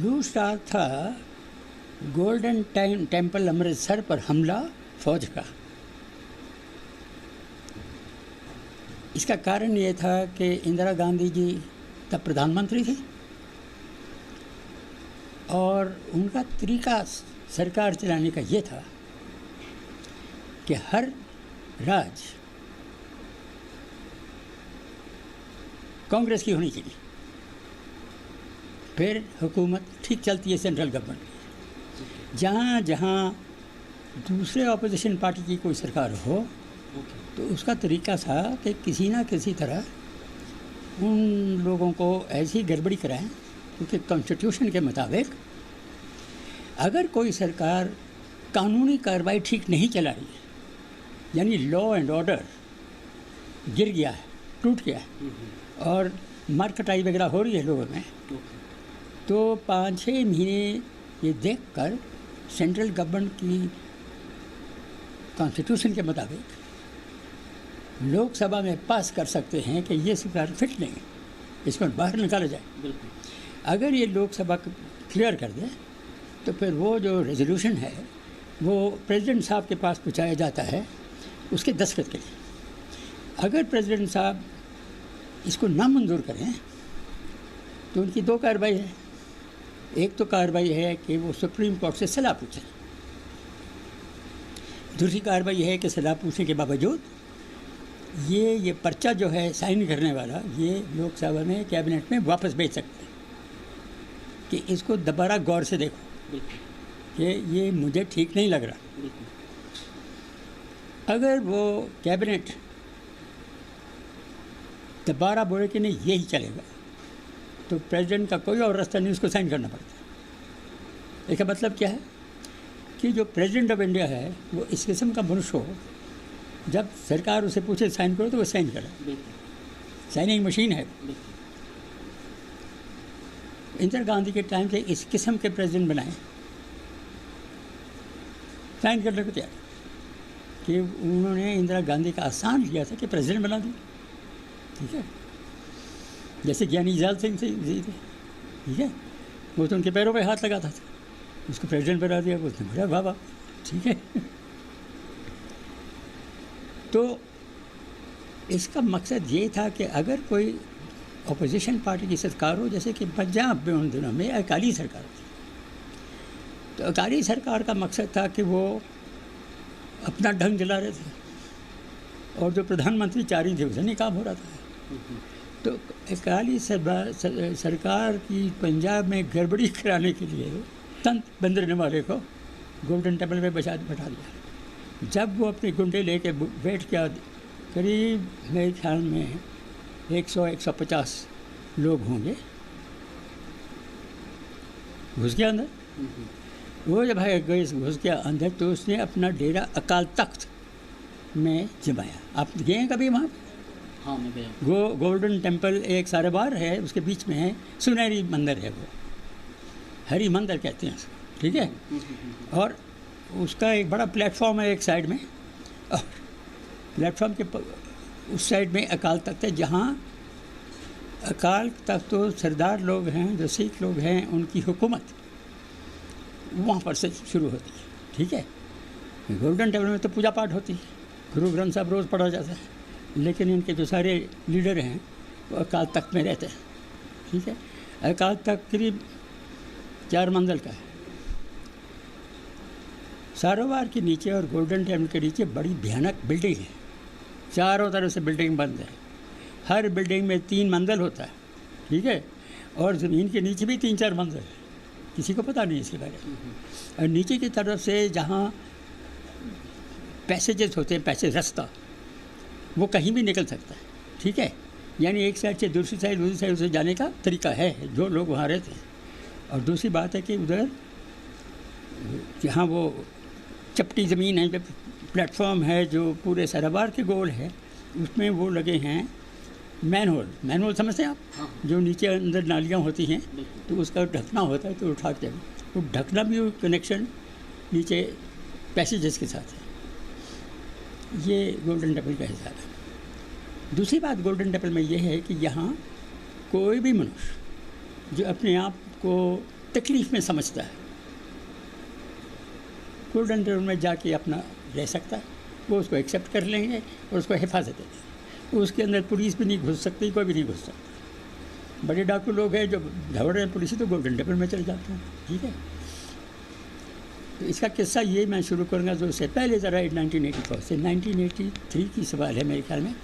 Blue star था golden temple Amritsar पर हमला फौज का। इसका कारण ये था कि इंदिरा गांधी जी तब प्रधानमंत्री थी और उनका तरीका सरकार चलाने का ये था कि हर राज्य कांग्रेस की होनी चाहिए, फिर हुकूमत ठीक चलती है सेंट्रल गवर्नमेंट। जहाँ जहाँ दूसरे ऑपोजिशन पार्टी की कोई सरकार हो तो उसका तरीका था कि किसी ना किसी तरह उन लोगों को ऐसी गड़बड़ी कराएं, क्योंकि कॉन्स्टिट्यूशन के मुताबिक अगर कोई सरकार कानूनी कार्रवाई ठीक नहीं चला रही है, यानी लॉ एंड ऑर्डर गिर गया है, टूट गया है और मारकटाई वगैरह हो रही है लोगों में, तो 5-6 महीने ये देखकर सेंट्रल गवर्नमेंट की कॉन्स्टिट्यूशन के मुताबिक लोकसभा में पास कर सकते हैं कि ये सरकार फिट नहीं है, इसको बाहर निकाला जाए। अगर ये लोकसभा क्लियर कर दे तो फिर वो जो रेजोल्यूशन है वो प्रेसिडेंट साहब के पास पहुंचाया जाता है उसके दस्तखत के लिए। अगर प्रेसिडेंट साहब इसको ना मंजूर करें तो उनकी 2 कार्रवाई है। एक तो कार्रवाई है कि वो सुप्रीम कोर्ट से सलाह पूछें, दूसरी कार्रवाई है कि सलाह पूछने के बावजूद ये पर्चा जो है साइन करने वाला ये लोकसभा में कैबिनेट में वापस भेज सकते हैं कि इसको दोबारा गौर से देखो कि ये मुझे ठीक नहीं लग रहा। अगर वो कैबिनेट दोबारा बोले कि नहीं यही चलेगा तो प्रेसिडेंट का कोई और रास्ता नहीं, उसको साइन करना पड़ता। इसका मतलब क्या है कि जो प्रेसिडेंट ऑफ इंडिया है वो इस किस्म का मनुष्य हो, जब सरकार उसे पूछे साइन करो तो वो साइन करे, साइनिंग मशीन है। इंदिरा गांधी के टाइम से इस किस्म के प्रेसिडेंट बनाए, साइन करने को तैयार, कि उन्होंने इंदिरा गांधी का आसान लिया था कि प्रेसिडेंट बना दी। ठीक है, जैसे ज्ञानी जैल सिंह जी थे, ठीक है, वो तो उनके पैरों पे हाथ लगाता था, उसको प्रेसिडेंट बना दिया, उसने बोला वाह वाह, ठीक है। तो इसका मकसद ये था कि अगर कोई अपोजिशन पार्टी की सरकार हो, जैसे कि पंजाब में उन दिनों में अकाली सरकार थी, तो अकाली सरकार का मकसद था कि वो अपना ढंग चला रहे थे और जो प्रधानमंत्री चाह रही थी उसे नहीं काम हो रहा था। तो अकाली सरकार की पंजाब में गड़बड़ी कराने के लिए तंत्र बंदरने वाले को गोल्डन टेम्पल में बैठा दिया। जब वो अपने गुंडे लेके बैठ गया, करीब मेरे ख्याल में 100-150 लोग होंगे, घुस गया अंदर। वो जब घुस गया अंदर तो उसने अपना डेरा अकाल तख्त में जमाया। आप गए हैं कभी वहाँ? हाँ, मैं गया। गोल्डन टेम्पल एक सारेबार है, उसके बीच में है सुनहरी मंदिर है, वो हरी मंदिर कहते हैं उसको, ठीक है। और उसका एक बड़ा प्लेटफॉर्म है एक साइड में, और प्लेटफॉर्म के उस साइड में अकाल तख्त है, जहाँ अकाल तख्त तो सरदार लोग हैं, जो सिख लोग हैं, उनकी हुकूमत वहाँ पर से शुरू होती है, ठीक है। गोल्डन टेम्पल में तो पूजा पाठ होती है, गुरु ग्रंथ साहब रोज़ पढ़ा जाता है, लेकिन इनके जो सारे लीडर हैं वो अकाल तख्त में रहते हैं, ठीक है। अकाल तख्त करीब 4 मंजिल का है। सारोवार के नीचे और गोल्डन टेम्पल के नीचे बड़ी भयानक बिल्डिंग है, चारों तरफ से बिल्डिंग बंद है। हर बिल्डिंग में 3 मंजिल होता है, ठीक है, और ज़मीन के नीचे भी 3-4 मंजिल है, किसी को पता नहीं इसके बारे में। और नीचे की तरफ से जहाँ पैसेजेस होते हैं, पैसेज रास्ता, वो कहीं भी निकल सकता है, ठीक है। यानी एक साइड से दूसरी साइड से जाने का तरीका है जो लोग वहाँ रहते हैं। और दूसरी बात है कि उधर जहाँ वो चपटी ज़मीन है, जब प्लेटफॉर्म है जो पूरे साराबार के गोल है, उसमें वो लगे हैं मैनहोल समझते हैं आप? हाँ। जो नीचे अंदर नालियाँ होती हैं तो उसका ढकना होता है, तो उठाते हैं, तो ढकना भी कनेक्शन नीचे पैसेजेस के साथ है। ये गोल्डन टेम्पल का हिसाब है। दूसरी बात गोल्डन टेम्पल में ये है कि यहाँ कोई भी मनुष्य जो अपने आप को तकलीफ़ में समझता है, गोल्डन टेबल में जाके अपना रह सकता है, वो उसको एक्सेप्ट कर लेंगे और उसको हिफाजत दे देंगे। उसके अंदर पुलिस भी नहीं घुस सकती, कोई भी नहीं घुस सकता। बड़े डाकू लोग हैं जो दौड़ रहे हैं पुलिस, तो गोल्डन टेबल में चले जाते हैं, ठीक है। तो इसका किस्सा ये मैं शुरू करूँगा जो उससे पहले ज़रा 1984 से 1983 की सवाल है मेरे ख्याल में।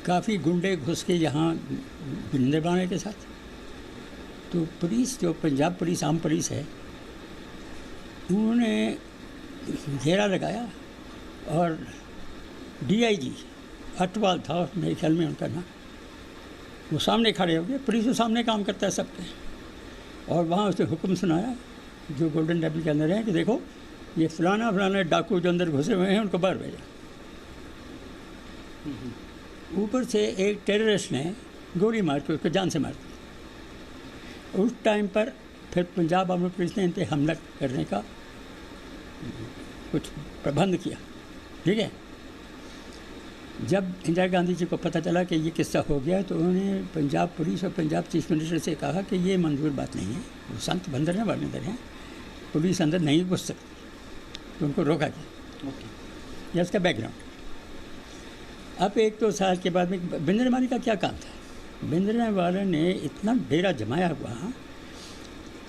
काफ़ी गुंडे घुस के यहाँ निर्माण के साथ, तो पुलिस जो पंजाब पुलिस आम पुलिस है, उन्होंने घेरा लगाया और DIG अटवाल था मेरे ख्याल में उनका नाम, वो सामने खड़े हो गए। पुलिस के सामने काम करता है सबके, और वहाँ उसने हुक्म सुनाया जो गोल्डन टेबल के अंदर है कि देखो ये फलाना फलाना डाकू जो अंदर घुसे हुए हैं उनको बाहर भेजा। ऊपर से एक टेररिस्ट ने गोली मार के उसको जान से मार दी। उस टाइम पर फिर पंजाब आर्मी पुलिस ने इन पर हमला करने का कुछ प्रबंध किया, ठीक है। जब इंदिरा गांधी जी को पता चला कि ये किस्सा हो गया, तो उन्होंने पंजाब पुलिस और पंजाब चीफ मिनिस्टर से कहा कि ये मंजूर बात नहीं है, वो संत बंदर हैं बंदर हैं, पुलिस अंदर नहीं घुस सकती, तो उनको रोका गया। यह उसका बैकग्राउंड। अब 1-2 साल के बाद में भिंद्रनवाले का क्या काम था, भिंद्रनवाले ने इतना डेरा जमाया हुआ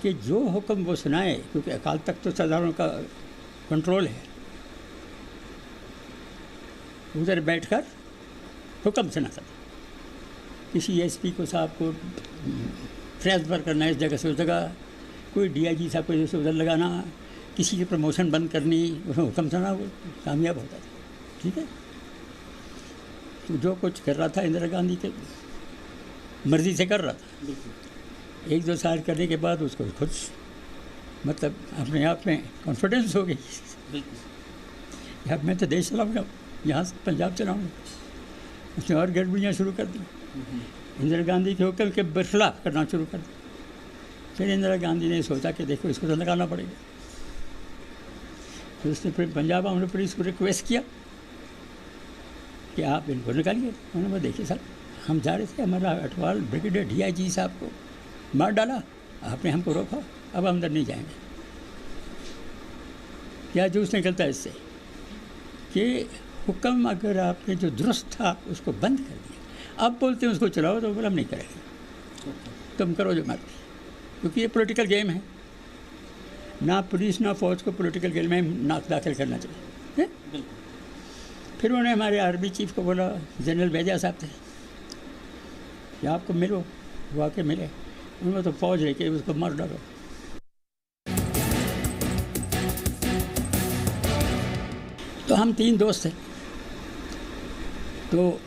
कि जो हुक्म वो सुनाए, क्योंकि अकाल तख्त तो सरदारों का कंट्रोल है, उधर बैठकर हुक्म सुनाता था। किसी SP को साहब को ट्रांसफ़र करना है इस जगह से उस जगह, कोई DIG साहब को जैसे उधर लगाना, किसी की प्रमोशन बंद करनी, उसमें हुक्म सुना, वो कामयाब होता था, ठीक है। तो जो कुछ कर रहा था इंदिरा गांधी के मर्ज़ी से कर रहा था। 1-2 साल करने के बाद उसको खुद मतलब अपने आप में कॉन्फिडेंस हो गई, अब मैं तो देश चलाऊँगा, यहाँ से पंजाब चलाऊँगा। उसने और गड़बड़ियाँ शुरू कर दी, इंदिरा गांधी के हुक्म के बरखिलाफ करना शुरू कर दिया। फिर इंदिरा गांधी ने सोचा कि देखो इसको तो लगाना पड़ेगा। फिर उसने फिर पंजाब आर्मी पुलिस को रिक्वेस्ट किया कि आप इनको निकालिए। उन्होंने बोला देखिए सर, हम जा रहे थे, हमारा अटवाल ब्रिगेडियर DIG साहब को मार डाला, आपने हमको रोका, अब हम अंदर नहीं जाएंगे। क्या जूस निकलता है इससे कि हुक्म अगर आपने जो दुरुस्त था उसको बंद कर दिया, अब बोलते हैं उसको चलाओ, तो बोला हम नहीं करेंगे, तुम करो जो मर्जी, क्योंकि ये पॉलिटिकल गेम है। ना पुलिस ना फौज को पॉलिटिकल गेम में नाक दाखिल करना चाहिए। फिर उन्होंने हमारे आर्मी चीफ को बोला, जनरल बेजा साहब थे, कि आपको मिलो, वो आके मिले, उन्होंने तो फौज लेके उसको मार डालो। तो हम 3 दोस्त थे, तो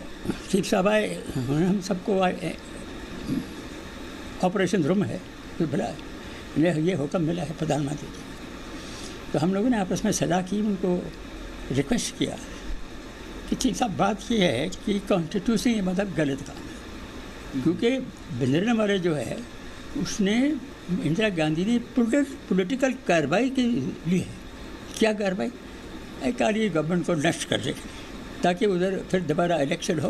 चीफ साहब आए, उन्होंने हम सबको ऑपरेशन रूम है तो बुलाया, ये हुक्म मिला है प्रधानमंत्री जी। तो हम लोगों ने आपस में सलाह की, उनको रिक्वेस्ट किया कि चीफ साहब बात ये है कि कॉन्स्टिट्यूशन ये मतलब गलत काम है, क्योंकि भिंद्रनवाले जो है उसने इंदिरा गांधी ने पॉलिटिकल कार्रवाई के लिए, क्या कार्रवाई, अकाली गवर्नमेंट को नष्ट कर देगी ताकि उधर फिर दोबारा इलेक्शन हो।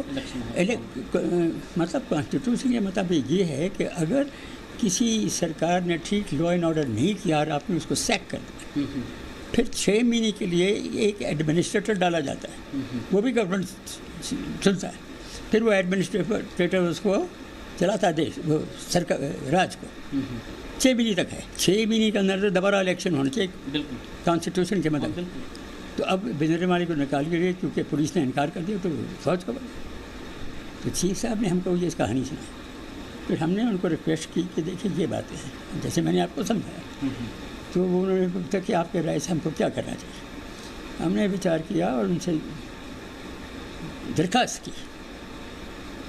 मतलब कॉन्स्टिट्यूशन के मुताबिक ये है कि अगर किसी सरकार ने ठीक लॉ एंड ऑर्डर नहीं किया और आपने उसको सैक कर दिया, फिर 6 महीने के लिए एक एडमिनिस्ट्रेटर डाला जाता है, वो भी गवर्नमेंट चुनता है, फिर वो एडमिनिस्ट्रेटर उसको चलाता है देश, वो सरकार राज को 6 महीने तक है। 6 महीने के अंदर दोबारा इलेक्शन होना चाहिए कॉन्स्टिट्यूशन के मुताबिक। तो अब भिंद्रनवाले को निकाल के गए क्योंकि पुलिस ने इनकार कर दिया, तो फौज को बना। तो चीफ साहब ने हमको ये कहानी सुनाई, फिर हमने उनको रिक्वेस्ट की कि देखिए ये बातें हैं जैसे मैंने आपको समझाया। तो उन्होंने पूछा कि आपके राय से हमको क्या करना चाहिए। हमने विचार किया और उनसे दरख्वास्त की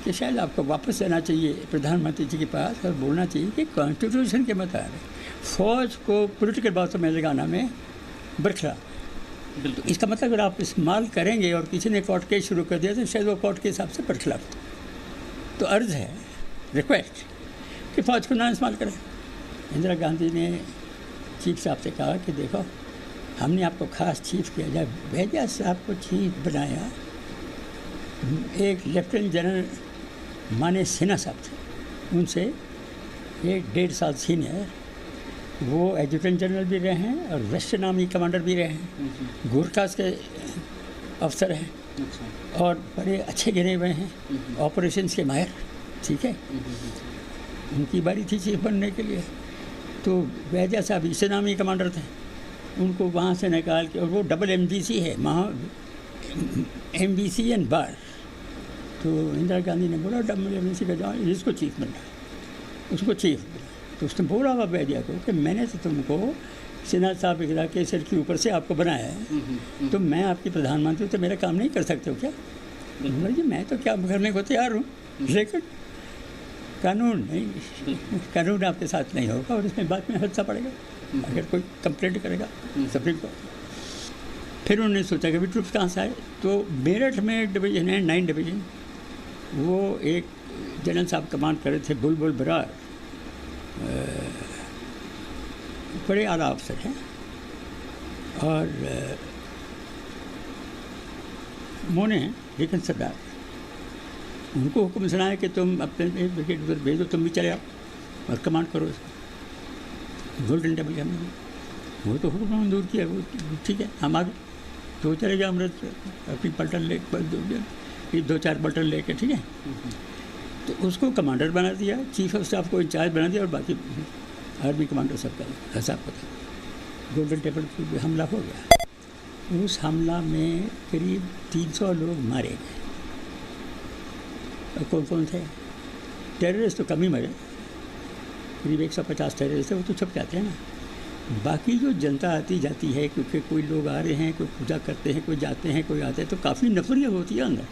कि शायद आपको वापस जाना चाहिए प्रधानमंत्री जी के पास और बोलना चाहिए कि कॉन्स्टिट्यूशन के मुताबिक फ़ौज को पॉलिटिकल बातों में लगाना में बरखलाफ। तो इसका मतलब अगर आप इस्तेमाल करेंगे और किसी ने कोर्ट केस शुरू कर दिया तो शायद वो कोर्ट के हिसाब से बरखलाफ। तो अर्ज़ है, रिक्वेस्ट कि फ़ौज को ना इस्तेमाल करें। इंदिरा गांधी ने चीफ साहब से कहा कि देखो हमने आपको ख़ास चीफ किया, जब भेजा साहब को चीफ बनाया, एक लेफ्टिनेंट जनरल माने सिन्हा साहब थे, उनसे एक 1.5 साल सीनियर, वो एडजुटेंट जनरल भी रहे हैं और वेस्टर्न आर्मी कमांडर भी रहे हैं, गोरखास के अफसर हैं। अच्छा। और बड़े अच्छे गिने हुए हैं, ऑपरेशंस के माहिर। ठीक है, उनकी बारी थी चीफ बनने के लिए, तो वैजा साहब ईस्टर्न आर्मी कमांडर थे, उनको वहाँ से निकाल के, और वो डबल MBC है, MBC एंड बार। तो इंदिरा गांधी ने बोला डबल MBC का जाओ, इसको चीफ बनना है, उसको चीफ। तो उसने बोला हुआ वैजा को कि मैंने तो तुमको सिन्हा साहब इकरा के सिर के ऊपर से आपको बनाया है, तो मैं आपकी प्रधानमंत्री तो मेरा काम नहीं कर सकते हो क्या? जी मैं तो क्या करने को तैयार हूँ, लेकिन कानून नहीं, कानून आपके साथ नहीं होगा और इसमें बाद में हदसा पड़ेगा अगर कोई कंप्लेंट करेगा सुप्रीम कोर्ट। फिर उन्होंने सोचा कि भी ट्रुप्स कहाँ से आए, तो मेरठ में एक डिवीज़न है 9 डिवीज़न, वो एक जनरल साहब कमांड कर रहे थे, बुलबुल बरार, बड़े आला अफसर हैं। और मोने हैं लेकिन सरदार, उनको हुक्म सुनाया कि तुम अपने ब्रिगेड उधर भेजो, तुम भी चले आओ और कमांड करो इसको। गोल्डन टेबल के हमने वो तो हुक्म मंजूर किया, वो ठीक है हम आगे, तो चले गए अमृत अपनी पलटन ले 2-4 पलटन लेके। ठीक है, तो उसको कमांडर बना दिया, चीफ ऑफ स्टाफ को इंचार्ज बना दिया और बाकी आर्मी कमांडर सबका हिसाब पता। गोल्डन टेबल पर हमला हो गया, उस हमला में करीब 300 लोग मारे गए। कौन कौन थे? टेररिस्ट तो कम ही मरे, करीब 150 टेररिस्ट थे, वो तो छुप जाते हैं ना। बाकी जो जनता आती जाती है, क्योंकि कोई लोग आ रहे हैं, कोई पूजा करते हैं, कोई जाते हैं, कोई आते हैं, तो काफ़ी नफरियत होती है अंदर।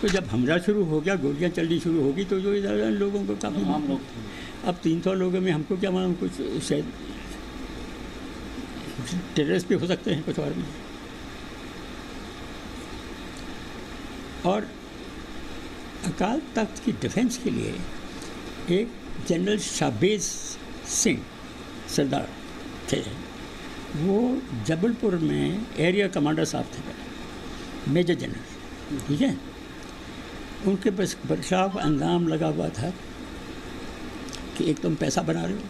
तो जब हमला शुरू हो गया, गोलियाँ चलनी शुरू होगी, तो जो इधर लोगों को काफ़ी आम लोग, अब 300 लोगों में हमको क्या मालूम, कुछ शायद टेररिस्ट भी हो सकते हैं, कुछ और भी। और अकाल तख्त की डिफेंस के लिए एक जनरल शाहबेज सिंह सरदार थे, वो जबलपुर में एरिया कमांडर साहब थे, मेजर जनरल। ठीक है, उनके पास बर्खाव अंजाम लगा हुआ था कि एक तुम पैसा बना रहे हो,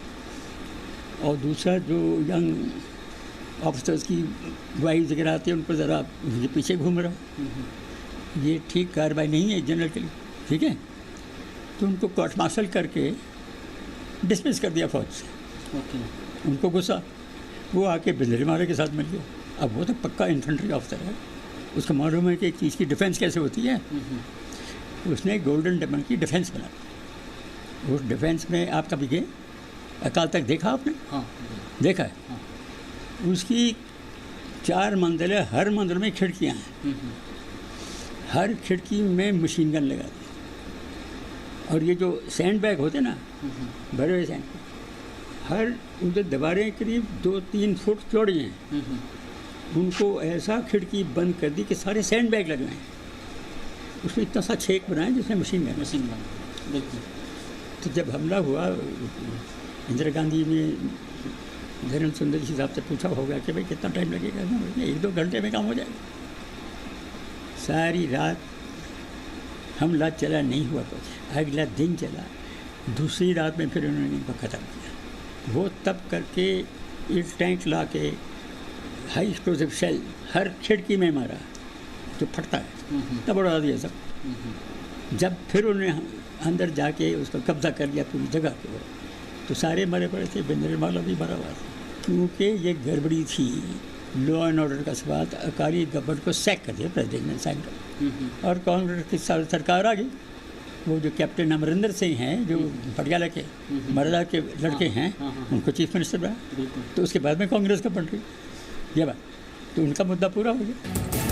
और दूसरा जो यंग ऑफिसर्स की वाइफ वगैरह आती है उन पर ज़रा उनके पीछे घूम रहा हो, ये ठीक कार्रवाई नहीं है जनरल के लिए। ठीक है, तो उनको कोर्ट मार्शल करके डिसमिस कर दिया फौज से। उनको गुस्सा, वो आके बिजलीमारे के साथ मिल गया। अब वो तो पक्का इन्फेंट्री ऑफिसर है, उसको मालूम है कि एक चीज़ की डिफेंस कैसे होती है। उसने गोल्डन टेबल की डिफेंस बना, उस डिफेंस में आप कभी गए? अकाल तक देखा आपने? हाँ, देखा है। हाँ। उसकी 4 मंजिलें, हर मंजिल में खिड़कियाँ हैं, हर खिड़की में मशीन गन लगा दी। और ये जो सैंड बैग होते ना, बड़े बड़े सैंड, हर उनके दीवारें करीब 2-3 फुट चौड़ी हैं, उनको ऐसा खिड़की बंद कर दी कि सारे सैंड बैग लग गए, उसमें इतना सा छेक बनाया जिसमें मशीन गन। बिल्कुल। तो जब हमला हुआ, इंदिरा गांधी ने जनरल सुंदर साहब से पूछा होगा कि भाई कितना टाइम लगेगा? 1-2 घंटे में काम हो जाएगा। सारी रात हमला चला, नहीं हुआ कुछ। अगला दिन चला, दूसरी रात में फिर उन्होंने इनको ख़त्म किया। वो तब करके एक टैंक ला के हाई एक्सप्लोसिव शेल हर खिड़की में मारा जो फटता है, तब उड़ा दिया सब। जब फिर उन्होंने अंदर जाके उसका कब्जा कर लिया पूरी जगह के, तो सारे मरे पड़े थे, बिंद्रेवाला भी मरा हुआ था, क्योंकि ये गड़बड़ी थी। लॉ एंड ऑर्डर का सवाल, अकाली गवर्नमेंट को सैक कर दिया प्रेसिडेंट ने, साइन कर। और कांग्रेस की सरकार आ गई। वो जो कैप्टन अमरिंदर सिंह हैं, जो पटियाला के मरदा के लड़के हैं, उनको चीफ मिनिस्टर बनाया। तो उसके बाद में कांग्रेस का बन रही ये बात, तो उनका मुद्दा पूरा हो गया।